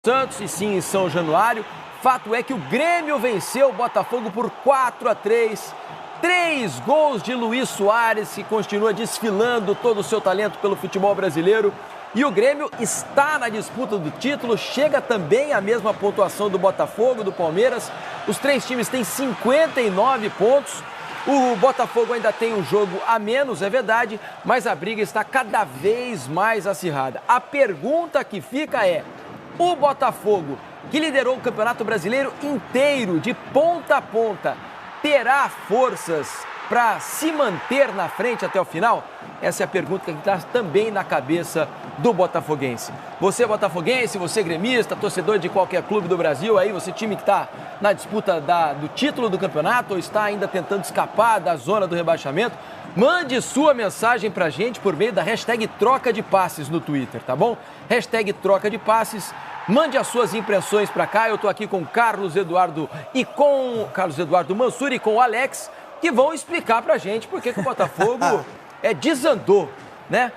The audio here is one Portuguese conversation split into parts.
Santos e sim em São Januário. Fato é que o Grêmio venceu o Botafogo por 4-3. 3 gols de Luís Soares, que continua desfilando todo o seu talento pelo futebol brasileiro. E o Grêmio está na disputa do título, chega também à mesma pontuação do Botafogo, do Palmeiras. Os 3 times têm 59 pontos. O Botafogo ainda tem um jogo a menos, é verdade, mas a briga está cada vez mais acirrada. A pergunta que fica é: o Botafogo, que liderou o Campeonato Brasileiro inteiro, de ponta a ponta, terá forças para se manter na frente até o final? Essa é a pergunta que está também na cabeça do botafoguense. Você botafoguense, você gremista, torcedor de qualquer clube do Brasil, aí você time que está na disputa do título do campeonato ou está ainda tentando escapar da zona do rebaixamento, mande sua mensagem pra gente por meio da hashtag Troca de Passes no Twitter, tá bom? Hashtag Troca de Passes. Mande as suas impressões pra cá. Eu tô aqui com Carlos Eduardo Mansur e com o Alex, que vão explicar pra gente por que o Botafogo desandou, né?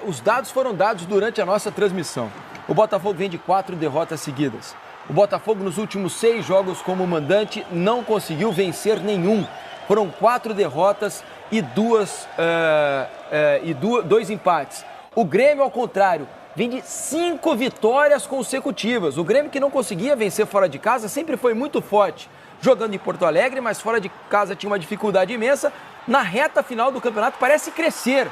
Os dados foram dados durante a nossa transmissão. O Botafogo vem de 4 derrotas seguidas. O Botafogo, nos últimos 6 jogos como mandante, não conseguiu vencer nenhum. Foram 4 derrotas e 2 empates. O Grêmio, ao contrário, vem de 5 vitórias consecutivas. O Grêmio, que não conseguia vencer fora de casa, sempre foi muito forte jogando em Porto Alegre, mas fora de casa tinha uma dificuldade imensa. Na reta final do campeonato parece crescer.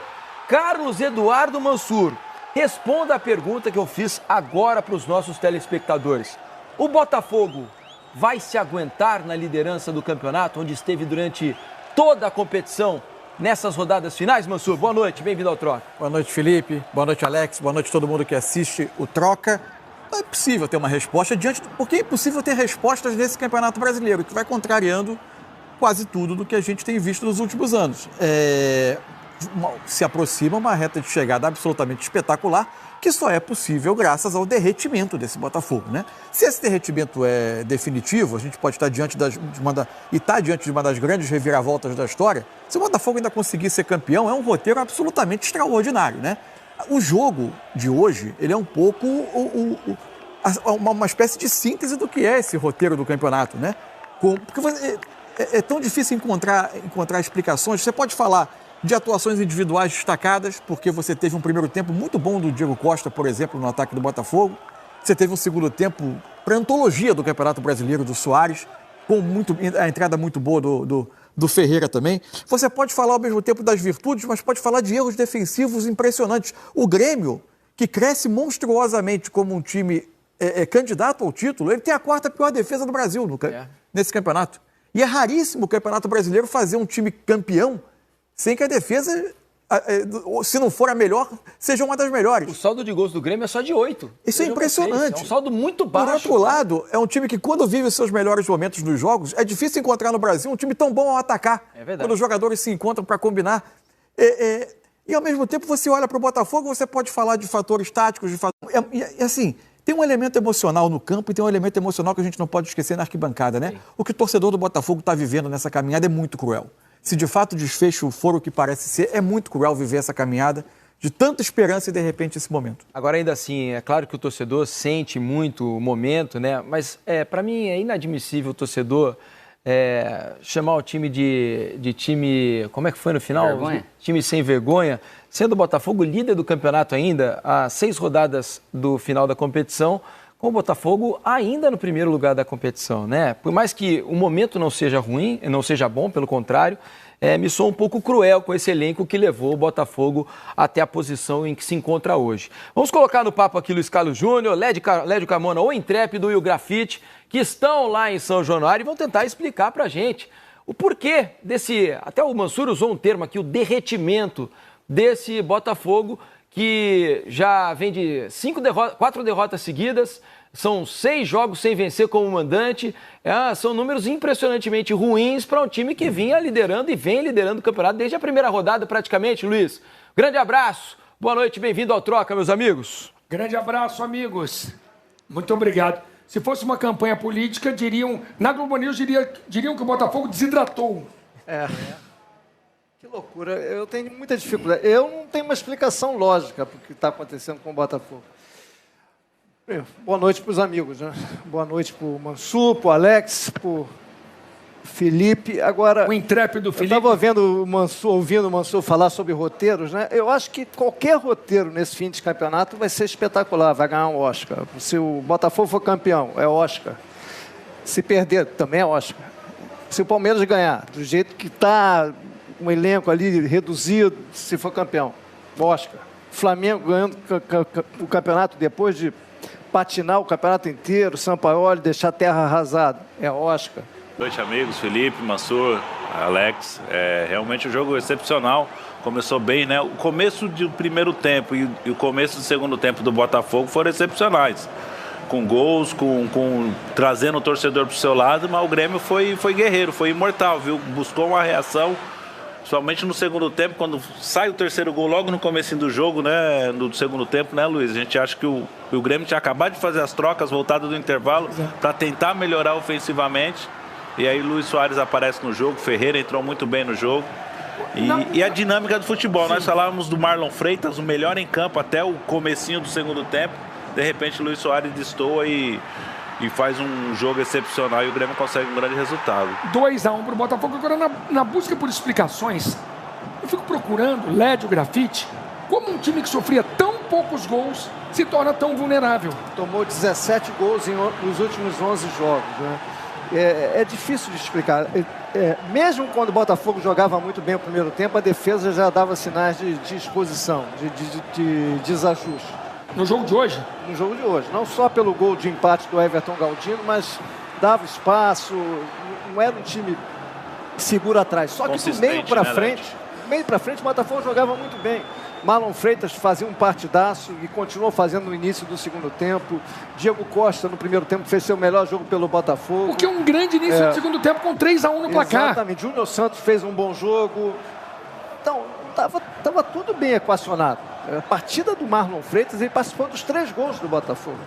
Carlos Eduardo Mansur, responda a pergunta que eu fiz agora para os nossos telespectadores. O Botafogo vai se aguentar na liderança do campeonato, onde esteve durante toda a competição, nessas rodadas finais? Mansur, boa noite, bem-vindo ao Troca. Boa noite, Felipe. Boa noite, Alex. Boa noite a todo mundo que assiste o Troca. Não é possível ter uma resposta porque é impossível ter respostas nesse Campeonato Brasileiro, que vai contrariando quase tudo do que a gente tem visto nos últimos anos. Se aproxima uma reta de chegada absolutamente espetacular, que só é possível graças ao derretimento desse Botafogo, né? Se esse derretimento é definitivo, a gente pode estar diante de uma das grandes reviravoltas da história. Se o Botafogo ainda conseguir ser campeão, é um roteiro absolutamente extraordinário, né? O jogo de hoje, ele é um pouco uma espécie de síntese do que é esse roteiro do campeonato, né? Porque é tão difícil encontrar explicações. Você pode falar de atuações individuais destacadas, porque você teve um primeiro tempo muito bom do Diego Costa, por exemplo, no ataque do Botafogo. Você teve um segundo tempo para antologia do Campeonato Brasileiro, do Soares, com a entrada muito boa do Ferreira também. Você pode falar ao mesmo tempo das virtudes, mas pode falar de erros defensivos impressionantes. O Grêmio, que cresce monstruosamente como um time candidato ao título, ele tem a 4ª pior defesa do Brasil nesse campeonato. E é raríssimo o Campeonato Brasileiro fazer um time campeão sem que a defesa, se não for a melhor, seja uma das melhores. O saldo de gols do Grêmio é só de 8. Isso é impressionante. É um saldo muito baixo. Por outro lado, é um time que, quando vive os seus melhores momentos nos jogos, é difícil encontrar no Brasil um time tão bom ao atacar. É verdade. Quando os jogadores se encontram para combinar. E, ao mesmo tempo, você olha para o Botafogo, você pode falar de fatores táticos, assim, tem um elemento emocional no campo e tem um elemento emocional que a gente não pode esquecer na arquibancada, né? Sim. O que o torcedor do Botafogo está vivendo nessa caminhada é muito cruel. Se de fato o desfecho for o que parece ser, é muito cruel viver essa caminhada de tanta esperança e de repente esse momento. Agora, ainda assim, é claro que o torcedor sente muito o momento, né? Mas para mim é inadmissível o torcedor chamar o time de time... Como é que foi no final? Vergonha. Time sem vergonha. Sendo o Botafogo líder do campeonato ainda, a 6 rodadas do final da competição, com o Botafogo ainda no primeiro lugar da competição, né? Por mais que o momento não seja ruim, não seja bom, pelo contrário, me soa um pouco cruel com esse elenco que levou o Botafogo até a posição em que se encontra hoje. Vamos colocar no papo aqui Luiz Carlos Júnior, Lédio Carmona, o Intrépido e o Grafite, que estão lá em São Januário e vão tentar explicar pra gente o porquê desse... Até o Mansur usou um termo aqui, o derretimento desse Botafogo, que já vem de 4 derrotas seguidas, são 6 jogos sem vencer como mandante, são números impressionantemente ruins para um time que vinha liderando e vem liderando o campeonato desde a primeira rodada praticamente, Luiz. Grande abraço, boa noite, bem-vindo ao Troca, meus amigos. Grande abraço, amigos. Muito obrigado. Se fosse uma campanha política, na Globo News diriam que o Botafogo desidratou. Que loucura, eu tenho muita dificuldade. Eu não tenho uma explicação lógica para o que está acontecendo com o Botafogo. Boa noite para os amigos, né? Boa noite para o Mansur, para o Alex, para o Felipe. Agora, O intrépido eu Felipe. estava ouvindo o Mansur falar sobre roteiros, né? Eu acho que qualquer roteiro nesse fim de campeonato vai ser espetacular, vai ganhar um Oscar. Se o Botafogo for campeão, é Oscar. Se perder, também é Oscar. Se o Palmeiras ganhar, do jeito que está um elenco ali reduzido, se for campeão, Oscar. Flamengo ganhando o campeonato depois de patinar o campeonato inteiro, Sampaoli deixar a terra arrasada, é Oscar. Boa noite, amigos. Felipe, Mansur, Alex. Realmente um jogo excepcional. Começou bem, né? O começo do primeiro tempo e o começo do segundo tempo do Botafogo foram excepcionais. Com gols, trazendo o torcedor para o seu lado, mas o Grêmio foi guerreiro, foi imortal, viu? Buscou uma reação, somente no segundo tempo, quando sai o terceiro gol logo no comecinho do jogo, né? Do segundo tempo, né, Luiz? A gente acha que o Grêmio tinha acabado de fazer as trocas, voltado do intervalo, para tentar melhorar ofensivamente. E aí Luiz Soares aparece no jogo, Ferreira entrou muito bem no jogo. E a dinâmica do futebol. Nós falávamos do Marlon Freitas, o melhor em campo até o comecinho do segundo tempo. De repente, Luiz Soares destoa e faz um jogo excepcional e o Grêmio consegue um grande resultado. 2-1 para o Botafogo. Agora, na busca por explicações, eu fico procurando, Lédio, Grafite, como um time que sofria tão poucos gols se torna tão vulnerável. Tomou 17 gols nos últimos 11 jogos, né? É difícil de explicar. Mesmo quando o Botafogo jogava muito bem o primeiro tempo, a defesa já dava sinais de exposição, de desajuste. No jogo de hoje? No jogo de hoje. Não só pelo gol de empate do Everton Galdino, mas dava espaço, não era um time seguro atrás. Só que do meio para frente, o Botafogo jogava muito bem. Marlon Freitas fazia um partidaço e continuou fazendo no início do segundo tempo. Diego Costa, no primeiro tempo, fez seu melhor jogo pelo Botafogo. Porque um grande início do segundo tempo com 3-1 no placar. Exatamente. Júnior Santos fez um bom jogo. Então, estava tudo bem equacionado. A partida do Marlon Freitas, ele participou dos 3 gols do Botafogo.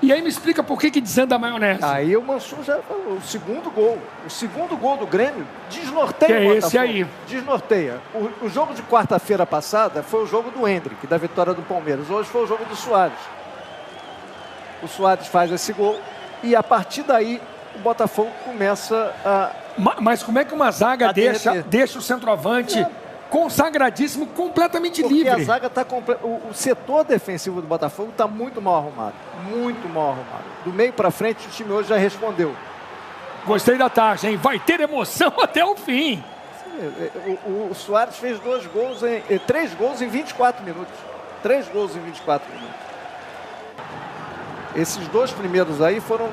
E aí me explica por que desanda a maionese. Aí o Mansur já falou, o segundo gol do Grêmio desnorteia o Botafogo. Esse aí. Desnorteia. O jogo de quarta-feira passada foi o jogo do Hendrick, da vitória do Palmeiras. Hoje foi o jogo do Soares. O Soares faz esse gol e a partir daí o Botafogo começa a... Mas como é que uma zaga deixa o centroavante consagradíssimo completamente livre? Porque a zaga está o setor defensivo do Botafogo está muito mal arrumado. Muito mal arrumado. Do meio para frente, o time hoje já respondeu. Gostei da taxa, hein? Vai ter emoção até o fim. O Soares fez 3 gols em 24 minutos. 3 gols em 24 minutos. Esses 2 primeiros aí foram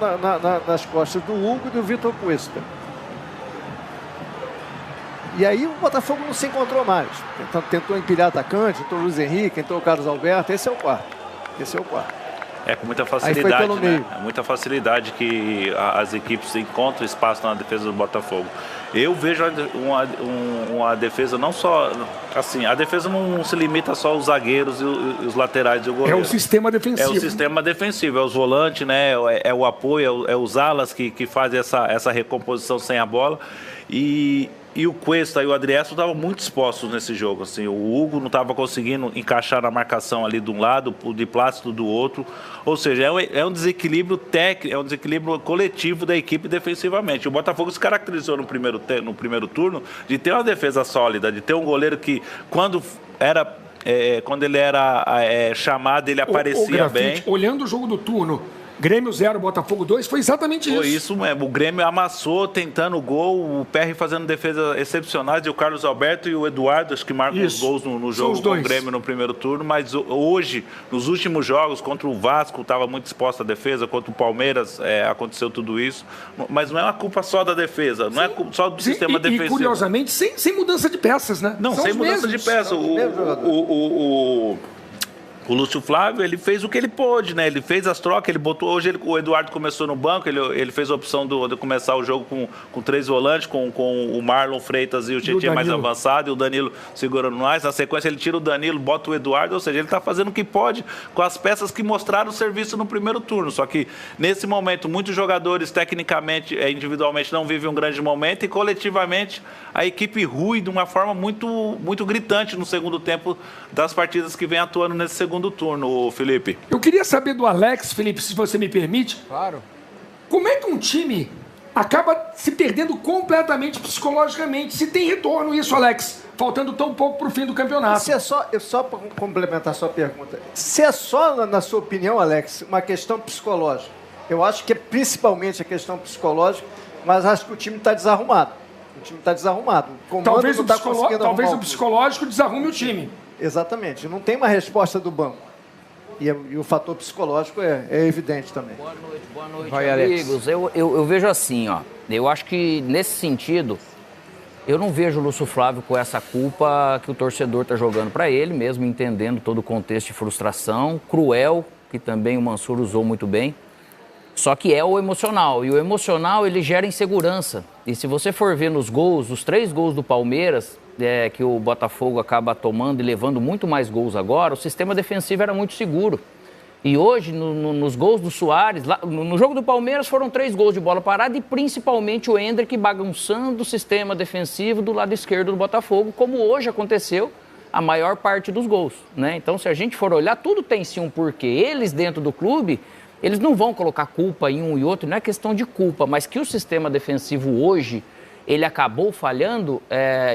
nas costas do Hugo e do Vitor Cuesta. E aí o Botafogo não se encontrou mais. Tentou empilhar atacante, entrou o Luiz Henrique, entrou o Carlos Alberto. Esse é o quarto. Com muita facilidade, né? É muita facilidade que as equipes encontram espaço na defesa do Botafogo. Eu vejo uma defesa não só... Assim, a defesa não se limita só aos zagueiros e os laterais e o goleiro. É o sistema defensivo. É o sistema defensivo, é os volantes, né? É o apoio, é os alas que fazem essa recomposição sem a bola. E o Cuesta e o Adrielson estavam muito expostos nesse jogo. Assim, o Hugo não estava conseguindo encaixar na marcação ali de um lado, o de Plácido do outro. Ou seja, é um desequilíbrio técnico, é um desequilíbrio coletivo da equipe defensivamente. O Botafogo se caracterizou no primeiro turno de ter uma defesa sólida, de ter um goleiro que, quando ele era chamado, ele aparecia bem. Olhando o jogo do turno, Grêmio 0, Botafogo 2, foi exatamente isso. Foi isso mesmo. O Grêmio amassou, tentando o gol, o PR fazendo defesas excepcionais, e o Carlos Alberto e o Eduardo, acho que marcam os gols no jogo com o Grêmio no primeiro turno, mas hoje, nos últimos jogos, contra o Vasco, estava muito exposta a defesa, contra o Palmeiras, aconteceu tudo isso, mas não é uma culpa só da defesa, não é só do sistema defensivo. E curiosamente, sem mudança de peças, né? Não, sem mudança de peças. O Lúcio Flávio, ele fez o que ele pôde, né? Ele fez as trocas, ele botou... Hoje o Eduardo começou no banco, ele fez a opção de começar o jogo com 3 volantes, com o Marlon Freitas e o Tietchan mais avançado, e o Danilo segurando mais. Na sequência, ele tira o Danilo, bota o Eduardo, ou seja, ele está fazendo o que pode com as peças que mostraram o serviço no primeiro turno. Só que, nesse momento, muitos jogadores, tecnicamente, individualmente, não vivem um grande momento, e coletivamente, a equipe rui de uma forma muito, muito gritante no segundo tempo das partidas que vem atuando nesse segundo segundo turno, Felipe. Eu queria saber do Alex, Felipe, se você me permite. Claro. Como é que um time acaba se perdendo completamente psicologicamente? Se tem retorno isso, Alex, faltando tão pouco para o fim do campeonato. Se é só para complementar a sua pergunta, se é só, na sua opinião, Alex, uma questão psicológica, eu acho que é principalmente a questão psicológica, mas acho que o time está desarrumado. O time está desarrumado. Talvez o psicológico desarrume o time. Exatamente. Não tem uma resposta do banco. E o fator psicológico é evidente também. Boa noite, Vai, amigos. Eu vejo assim, ó. Eu acho que, nesse sentido, eu não vejo o Lúcio Flávio com essa culpa que o torcedor está jogando para ele, mesmo entendendo todo o contexto de frustração, cruel, que também o Mansur usou muito bem. Só que é o emocional, e o emocional ele gera insegurança. E se você for ver nos gols, os 3 gols do Palmeiras, que o Botafogo acaba tomando e levando muito mais gols agora, o sistema defensivo era muito seguro. E hoje, nos gols do Suárez, no jogo do Palmeiras foram 3 gols de bola parada e principalmente o Endrick bagunçando o sistema defensivo do lado esquerdo do Botafogo, como hoje aconteceu a maior parte dos gols, né? Então, se a gente for olhar, tudo tem sim um porquê. Eles dentro do clube, eles não vão colocar culpa em um e outro, não é questão de culpa, mas que o sistema defensivo hoje, ele acabou falhando,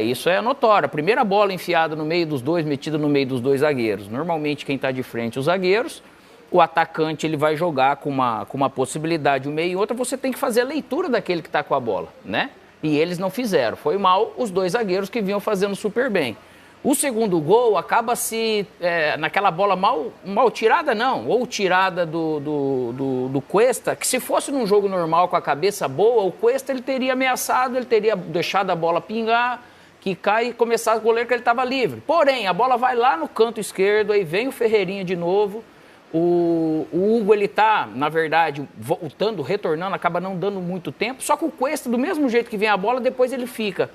isso é notório. A primeira bola enfiada no meio dos dois, metida no meio dos 2 zagueiros. Normalmente quem está de frente, os zagueiros, o atacante ele vai jogar com uma possibilidade, um meio e outra, você tem que fazer a leitura daquele que está com a bola, né? E eles não fizeram. Foi mal os 2 zagueiros que vinham fazendo super bem. O segundo gol acaba naquela bola mal tirada, não, ou tirada do Cuesta, que se fosse num jogo normal com a cabeça boa, o Cuesta ele teria ameaçado, ele teria deixado a bola pingar, quicar e começar o goleiro que ele estava livre. Porém, a bola vai lá no canto esquerdo, aí vem o Ferreirinha de novo, o Hugo ele tá, na verdade, voltando, retornando, acaba não dando muito tempo, só que o Cuesta, do mesmo jeito que vem a bola, depois ele fica.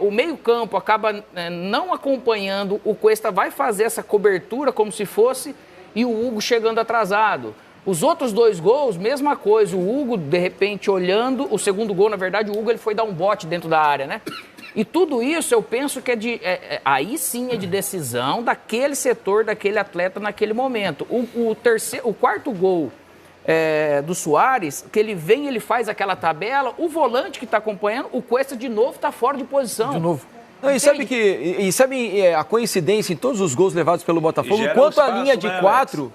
O meio-campo acaba não acompanhando, o Cuesta vai fazer essa cobertura como se fosse, e o Hugo chegando atrasado. Os outros 2 gols, mesma coisa, o Hugo, de repente, olhando, o segundo gol, na verdade, o Hugo ele foi dar um bote dentro da área, né? E tudo isso eu penso que aí sim é de decisão daquele setor, daquele atleta naquele momento. O quarto gol do Suárez, que ele vem, ele faz aquela tabela, o volante que está acompanhando, o Cuesta de novo está fora de posição. De novo. Não, e sabe a coincidência em todos os gols levados pelo Botafogo, o quanto a linha de 4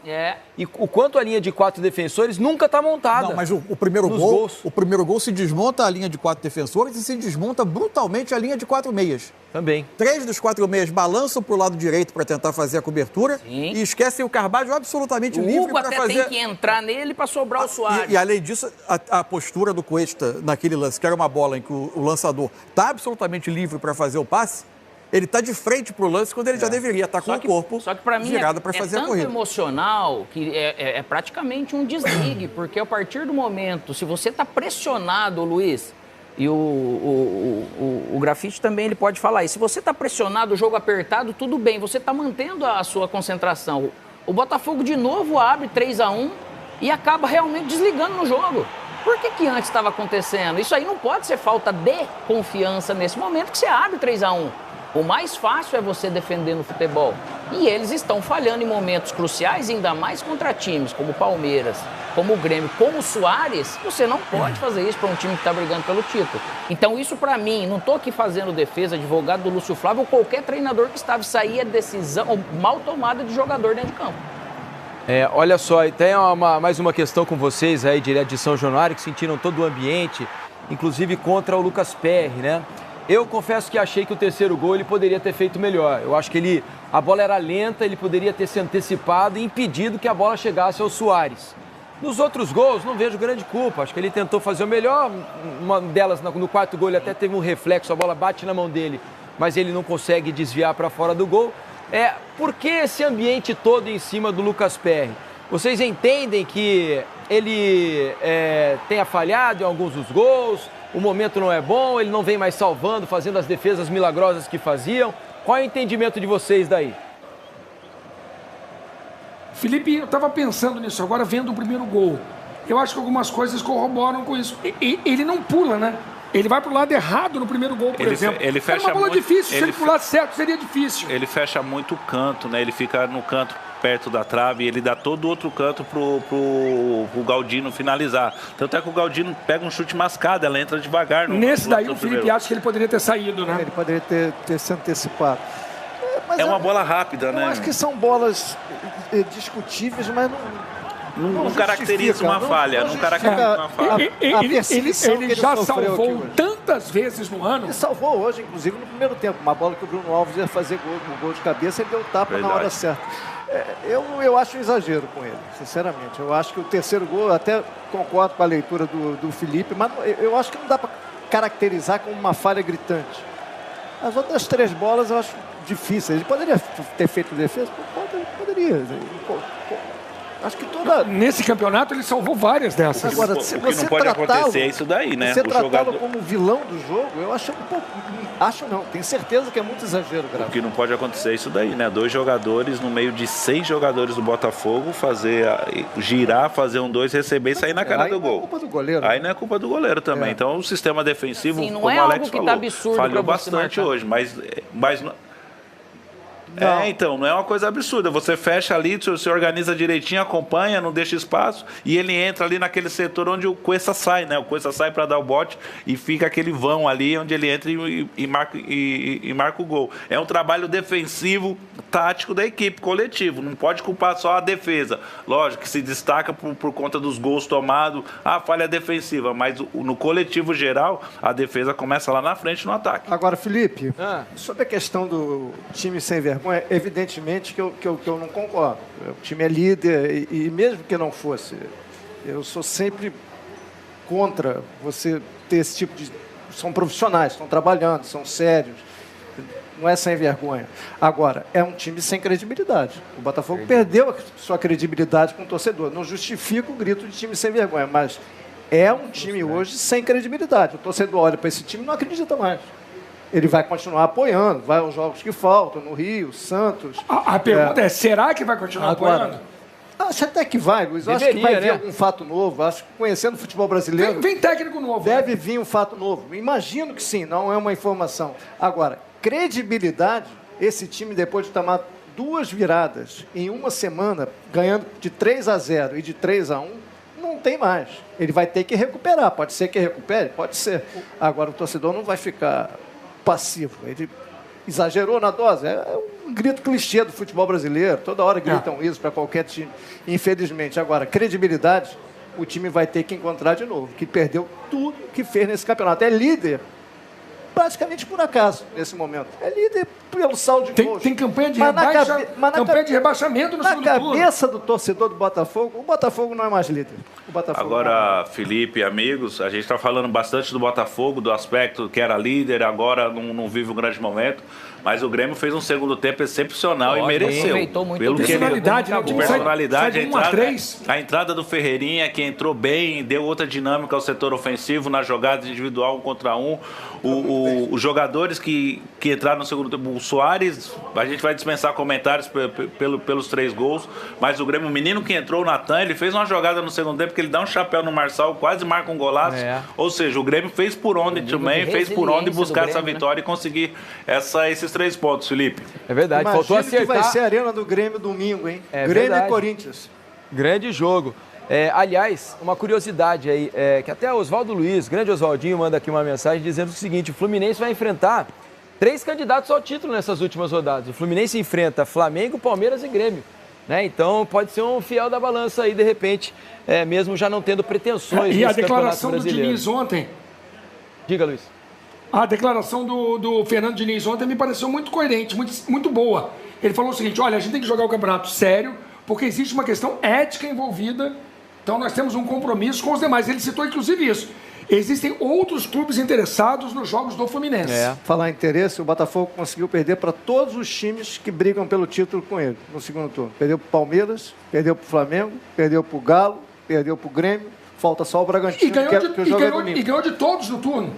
e o quanto a linha de 4 defensores nunca está montada. Não, mas o primeiro gol se desmonta a linha de 4 defensores e se desmonta brutalmente a linha de 4 meias. Também. 3 dos 4 meias balançam para o lado direito para tentar fazer a cobertura. Sim. E esquecem o Carvalho absolutamente livre para fazer... O Hugo até tem que entrar nele para sobrar o Suárez. E além disso, a postura do Cuesta naquele lance, que era uma bola em que o lançador está absolutamente livre para fazer o passe, ele está de frente para o lance quando ele já deveria estar com o corpo virado para fazer a corrida. É tanto emocional que é praticamente um desligue, porque a partir do momento, se você está pressionado, Luiz, e o Grafite também ele pode falar isso, se você está pressionado, o jogo apertado, tudo bem, você está mantendo a sua concentração. O Botafogo de novo abre 3-1 e acaba realmente desligando no jogo. Por que antes estava acontecendo? Isso aí não pode ser falta de confiança nesse momento que você abre 3-1. O mais fácil é você defender no futebol. E eles estão falhando em momentos cruciais, ainda mais contra times como o Palmeiras, como o Grêmio, como o Suárez. Você não pode fazer isso para um time que está brigando pelo título. Então isso para mim, não estou aqui fazendo defesa, advogado do Lúcio Flávio ou qualquer treinador que estava. Isso aí é decisão ou mal tomada de jogador dentro de campo. Olha só, tem mais uma questão com vocês aí, direto de São Januário, que sentiram todo o ambiente, inclusive contra o Lucas Perry, né? Eu confesso que achei que o terceiro gol ele poderia ter feito melhor. Eu acho que a bola era lenta, ele poderia ter se antecipado e impedido que a bola chegasse ao Suárez. Nos outros gols, não vejo grande culpa. Acho que ele tentou fazer o melhor. Uma delas, no quarto gol, ele até teve um reflexo, a bola bate na mão dele, mas ele não consegue desviar para fora do gol. Por que esse ambiente todo em cima do Lucas Perry? Vocês entendem que ele tenha falhado em alguns dos gols? O momento não é bom, ele não vem mais salvando, fazendo as defesas milagrosas que faziam. Qual é o entendimento de vocês daí? Felipe, eu estava pensando nisso agora, vendo o primeiro gol. Eu acho que algumas coisas corroboram com isso. Ele não pula, né? Ele vai para o lado errado no primeiro gol, por exemplo. Ele fecha uma bola muito, difícil, se ele pulasse certo seria difícil. Ele fecha muito o canto, né? Ele fica no canto perto da trave e ele dá todo o outro canto pro Galdino finalizar. Tanto é que o Galdino pega um chute mascado, ela entra devagar. Nesse daí o Felipe acha que ele poderia ter saído, né? Ele poderia ter se antecipado. Mas é uma bola rápida, né? Eu acho que são bolas discutíveis, mas não caracteriza uma falha. Não caracteriza uma falha. Ele já salvou tantas vezes no ano. Ele salvou hoje, inclusive, no primeiro tempo. Uma bola que o Bruno Alves ia fazer um gol de cabeça, ele deu tapa na hora certa. Eu acho um exagero com ele, sinceramente. Eu acho que o terceiro gol, até concordo com a leitura do Felipe, mas eu acho que não dá para caracterizar como uma falha gritante. As outras 3 bolas eu acho difíceis. Ele poderia ter feito defesa? Poderia. Acho que nesse campeonato ele salvou várias dessas. Agora, se você não pode acontecer é isso daí, né? Você tratá-lo como vilão do jogo, eu acho um pouco... Acho não, tenho certeza que é muito exagero, Graça. O que não pode acontecer é isso daí, né? 2 jogadores no meio de 6 jogadores do Botafogo girar, fazer um 2, receber e sair na cara do gol. Aí não é culpa do goleiro. Aí não é culpa do goleiro também. Então o sistema defensivo, assim, como o Alex falou, falhou bastante hoje, mas então, não é uma coisa absurda. Você fecha ali, você organiza direitinho, acompanha, não deixa espaço, e ele entra ali naquele setor onde o Cuesta sai, né? O Cuesta sai para dar o bote e fica aquele vão ali onde ele entra e marca o gol. É um trabalho defensivo, tático da equipe, coletivo. Não pode culpar só a defesa. Lógico que se destaca por conta dos gols tomados, a falha defensiva, mas no coletivo geral, a defesa começa lá na frente no ataque. Agora, Felipe, sobre a questão do time sem vergonha, evidentemente que eu não concordo. O time é líder e mesmo que não fosse, eu sou sempre contra você ter esse tipo de... São profissionais, estão trabalhando, são sérios. Não é sem vergonha. Agora, é um time sem credibilidade. O Botafogo perdeu a sua credibilidade com o torcedor. Não justifica o grito de time sem vergonha, mas é um time hoje sem credibilidade. O torcedor olha para esse time e não acredita mais. Ele vai continuar apoiando, vai aos jogos que faltam, no Rio, Santos. A pergunta é, será que vai continuar apoiando? Acho até que vai, Luiz. Acho que vai vir algum fato novo. Acho que conhecendo o futebol brasileiro... Vem técnico novo. Deve vir um fato novo. Imagino que sim, não é uma informação. Agora, credibilidade, esse time, depois de tomar 2 viradas em uma semana, ganhando de 3-0 e de 3-1, não tem mais. Ele vai ter que recuperar. Pode ser que recupere? Pode ser. Agora, o torcedor não vai ficar passivo. Ele exagerou na dose. É um grito clichê do futebol brasileiro. Toda hora gritam isso para qualquer time. Infelizmente. Agora, credibilidade, o time vai ter que encontrar de novo. Que perdeu tudo que fez nesse campeonato. É líder praticamente por acaso, nesse momento. É líder pelo saldo de gols. Tem campanha de rebaixamento no segundo turno. Na cabeça do torcedor do Botafogo, o Botafogo não é mais líder. Agora, Felipe e amigos, a gente está falando bastante do Botafogo, do aspecto que era líder, agora não vive um grande momento, mas o Grêmio fez um segundo tempo excepcional e mereceu. Aproveitou muito pelo personalidade, que ele... personalidade, a entrada do Ferreirinha, que entrou bem, deu outra dinâmica ao setor ofensivo na jogada individual 1 contra 1. Os jogadores que entraram no segundo tempo, o Soares, a gente vai dispensar comentários pelos 3 gols, mas o Grêmio, o menino que entrou, o Natan, ele fez uma jogada no segundo tempo que ele dá um chapéu no Marçal, quase marca um golaço. Ou seja, o Grêmio fez por onde também, fez por onde buscar Grêmio, essa vitória e conseguir esses 3 pontos, Felipe. É verdade, imagino faltou acertar. Que vai ser a arena do Grêmio domingo, hein? É Grêmio verdade. e Corinthians. Grande jogo. Aliás, uma curiosidade aí, que até Oswaldo Luiz, grande Oswaldinho, manda aqui uma mensagem dizendo o seguinte: o Fluminense vai enfrentar 3 candidatos ao título nessas últimas rodadas. O Fluminense enfrenta Flamengo, Palmeiras e Grêmio. Né? Então pode ser um fiel da balança aí, de repente, mesmo já não tendo pretensões. E a declaração do Diniz ontem? Diga, Luiz. A declaração do Fernando Diniz ontem me pareceu muito coerente, muito boa. Ele falou o seguinte: olha, a gente tem que jogar o campeonato sério, porque existe uma questão ética envolvida. Então nós temos um compromisso com os demais. Ele citou inclusive isso. Existem outros clubes interessados nos jogos do Fluminense. Falar em interesse, o Botafogo conseguiu perder para todos os times que brigam pelo título com ele no segundo turno. Perdeu para o Palmeiras, perdeu para o Flamengo, perdeu para o Galo, perdeu para o Grêmio. Falta só o Bragantino, e ganhou de todos no turno.